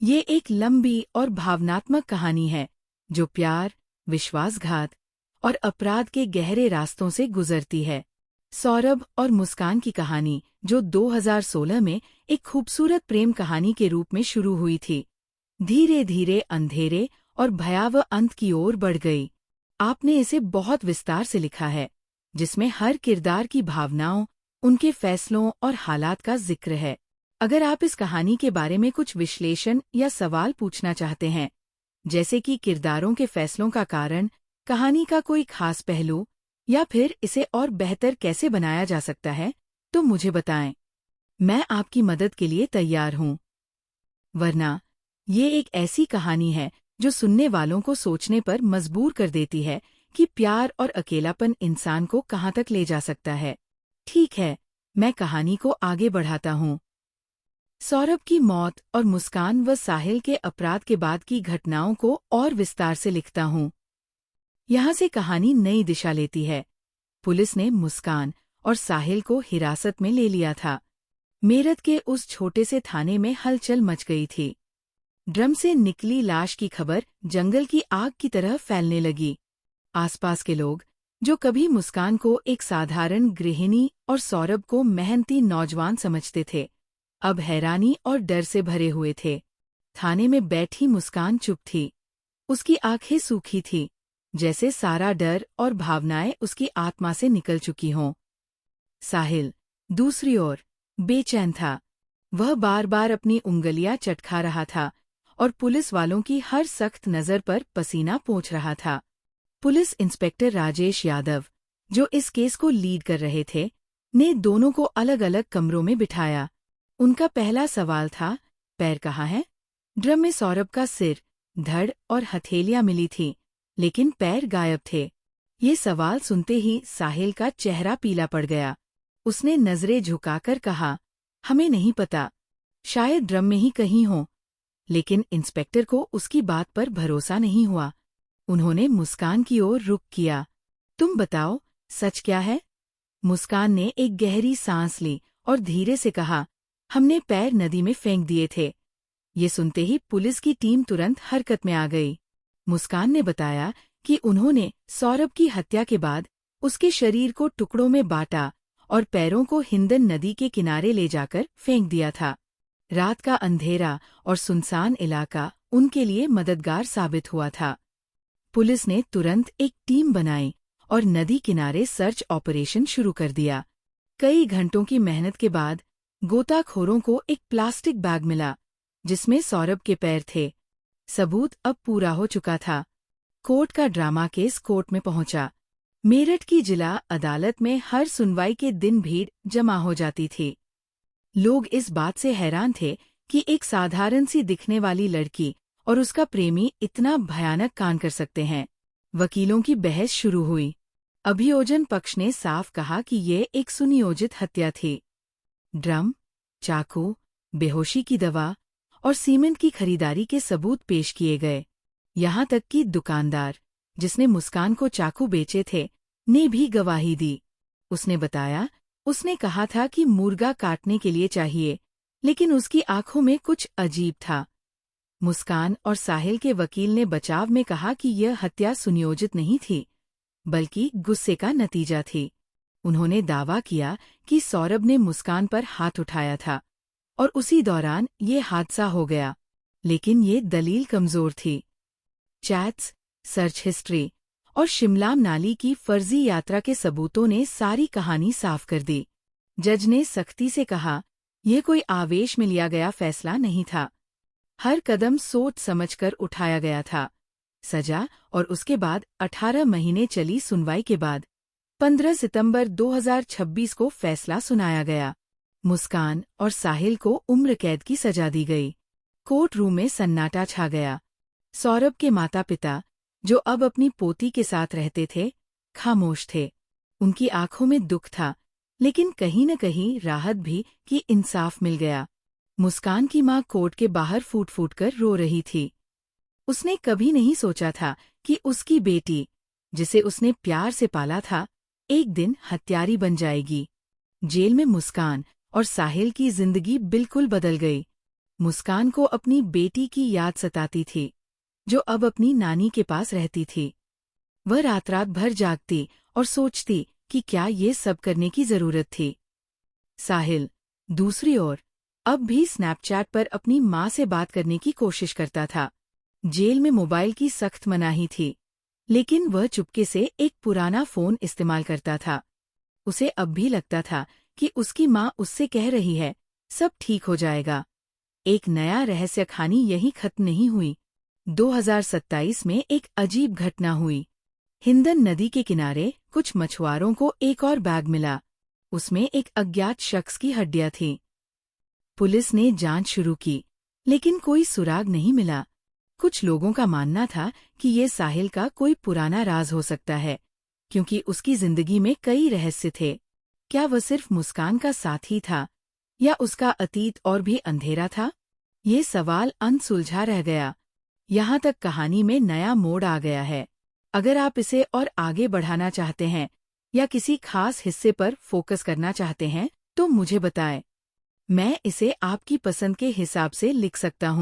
ये एक लंबी और भावनात्मक कहानी है जो प्यार, विश्वासघात और अपराध के गहरे रास्तों से गुजरती है। सौरभ और मुस्कान की कहानी, जो 2016 में एक खूबसूरत प्रेम कहानी के रूप में शुरू हुई थी, धीरे धीरे अंधेरे और भयावह अंत की ओर बढ़ गई। आपने इसे बहुत विस्तार से लिखा है, जिसमें हर किरदार की भावनाओं, उनके फैसलों और हालात का जिक्र है। अगर आप इस कहानी के बारे में कुछ विश्लेषण या सवाल पूछना चाहते हैं, जैसे कि किरदारों के फैसलों का कारण, कहानी का कोई खास पहलू, या फिर इसे और बेहतर कैसे बनाया जा सकता है, तो मुझे बताएं। मैं आपकी मदद के लिए तैयार हूं। वरना ये एक ऐसी कहानी है जो सुनने वालों को सोचने पर मजबूर कर देती है कि प्यार और अकेलापन इंसान को कहां तक ले जा सकता है। ठीक है, मैं कहानी को आगे बढ़ाता हूं। सौरभ की मौत और मुस्कान व साहिल के अपराध के बाद की घटनाओं को और विस्तार से लिखता हूं। यहाँ से कहानी नई दिशा लेती है। पुलिस ने मुस्कान और साहिल को हिरासत में ले लिया था। मेरठ के उस छोटे से थाने में हलचल मच गई थी। ड्रम से निकली लाश की खबर जंगल की आग की तरह फैलने लगी। आसपास के लोग, जो कभी मुस्कान को एक साधारण गृहिणी और सौरभ को मेहनती नौजवान समझते थे, अब हैरानी और डर से भरे हुए थे। थाने में बैठी मुस्कान चुप थी। उसकी आंखें सूखी थीं, जैसे सारा डर और भावनाएं उसकी आत्मा से निकल चुकी हों। साहिल, दूसरी ओर, बेचैन था। वह बार बार अपनी उंगलियां चटखा रहा था और पुलिस वालों की हर सख्त नज़र पर पसीना पोंछ रहा था। पुलिस इंस्पेक्टर राजेश यादव, जो इस केस को लीड कर रहे थे, ने दोनों को अलग अलग कमरों में बिठाया। उनका पहला सवाल था, पैर कहाँ है? ड्रम में सौरभ का सिर, धड़ और हथेलियां मिली थीं, लेकिन पैर गायब थे। ये सवाल सुनते ही साहिल का चेहरा पीला पड़ गया। उसने नजरें झुकाकर कहा, हमें नहीं पता, शायद ड्रम में ही कहीं हो। लेकिन इंस्पेक्टर को उसकी बात पर भरोसा नहीं हुआ। उन्होंने मुस्कान की ओर रुख किया। तुम बताओ, सच क्या है? मुस्कान ने एक गहरी सांस ली और धीरे से कहा, हमने पैर नदी में फेंक दिए थे। ये सुनते ही पुलिस की टीम तुरंत हरकत में आ गई। मुस्कान ने बताया कि उन्होंने सौरभ की हत्या के बाद उसके शरीर को टुकड़ों में बांटा और पैरों को हिंदन नदी के किनारे ले जाकर फेंक दिया था। रात का अंधेरा और सुनसान इलाका उनके लिए मददगार साबित हुआ था। पुलिस ने तुरंत एक टीम बनाई और नदी किनारे सर्च ऑपरेशन शुरू कर दिया। कई घंटों की मेहनत के बाद गोताखोरों को एक प्लास्टिक बैग मिला, जिसमें सौरभ के पैर थे। सबूत अब पूरा हो चुका था। कोर्ट का ड्रामा केस कोर्ट में पहुंचा। मेरठ की जिला अदालत में हर सुनवाई के दिन भीड़ जमा हो जाती थी। लोग इस बात से हैरान थे कि एक साधारण सी दिखने वाली लड़की और उसका प्रेमी इतना भयानक कांड कर सकते हैं। वकीलों की बहस शुरू हुई। अभियोजन पक्ष ने साफ कहा कि ये एक सुनियोजित हत्या थी। ड्रम, चाकू, बेहोशी की दवा और सीमेंट की खरीदारी के सबूत पेश किए गए। यहाँ तक कि दुकानदार, जिसने मुस्कान को चाकू बेचे थे, ने भी गवाही दी। उसने बताया, उसने कहा था कि मुर्गा काटने के लिए चाहिए, लेकिन उसकी आंखों में कुछ अजीब था। मुस्कान और साहिल के वकील ने बचाव में कहा कि यह हत्या सुनियोजित नहीं थी, बल्कि गुस्से का नतीजा थी। उन्होंने दावा किया कि सौरभ ने मुस्कान पर हाथ उठाया था और उसी दौरान ये हादसा हो गया, लेकिन ये दलील कमजोर थी। चैट्स, सर्च हिस्ट्री और शिमला मनाली की फर्जी यात्रा के सबूतों ने सारी कहानी साफ कर दी। जज ने सख्ती से कहा, यह कोई आवेश में लिया गया फैसला नहीं था। हर कदम सोच समझकर उठाया गया था। सजा और उसके बाद 18 महीने चली सुनवाई के बाद 15 सितंबर 2026 को फैसला सुनाया गया। मुस्कान और साहिल को उम्र कैद की सजा दी गई। कोर्ट रूम में सन्नाटा छा गया। सौरभ के माता पिता, जो अब अपनी पोती के साथ रहते थे, खामोश थे। उनकी आंखों में दुख था, लेकिन कहीं न कहीं राहत भी कि इंसाफ मिल गया। मुस्कान की मां कोर्ट के बाहर फूट फूट कर रो रही थी। उसने कभी नहीं सोचा था कि उसकी बेटी, जिसे उसने प्यार से पाला था, एक दिन हत्यारी बन जाएगी। जेल में मुस्कान और साहिल की जिंदगी बिल्कुल बदल गई। मुस्कान को अपनी बेटी की याद सताती थी, जो अब अपनी नानी के पास रहती थी। वह रात रात भर जागती और सोचती कि क्या ये सब करने की जरूरत थी। साहिल, दूसरी ओर, अब भी स्नैपचैट पर अपनी माँ से बात करने की कोशिश करता था। जेल में मोबाइल की सख्त मनाही थी, लेकिन वह चुपके से एक पुराना फोन इस्तेमाल करता था। उसे अब भी लगता था कि उसकी माँ उससे कह रही है, सब ठीक हो जाएगा। एक नया रहस्य कहानी यहीं खत्म नहीं हुई। 2027 में एक अजीब घटना हुई। हिंदन नदी के किनारे कुछ मछुआरों को एक और बैग मिला। उसमें एक अज्ञात शख्स की हड्डियां थीं। पुलिस ने जांच शुरू की, लेकिन कोई सुराग नहीं मिला। कुछ लोगों का मानना था कि ये साहिल का कोई पुराना राज हो सकता है, क्योंकि उसकी जिंदगी में कई रहस्य थे। क्या वह सिर्फ मुस्कान का साथी था, या उसका अतीत और भी अंधेरा था? ये सवाल अनसुलझा रह गया। यहाँ तक कहानी में नया मोड़ आ गया है। अगर आप इसे और आगे बढ़ाना चाहते हैं या किसी खास हिस्से पर फोकस करना चाहते हैं, तो मुझे बताएं। मैं इसे आपकी पसंद के हिसाब से लिख सकता हूँ।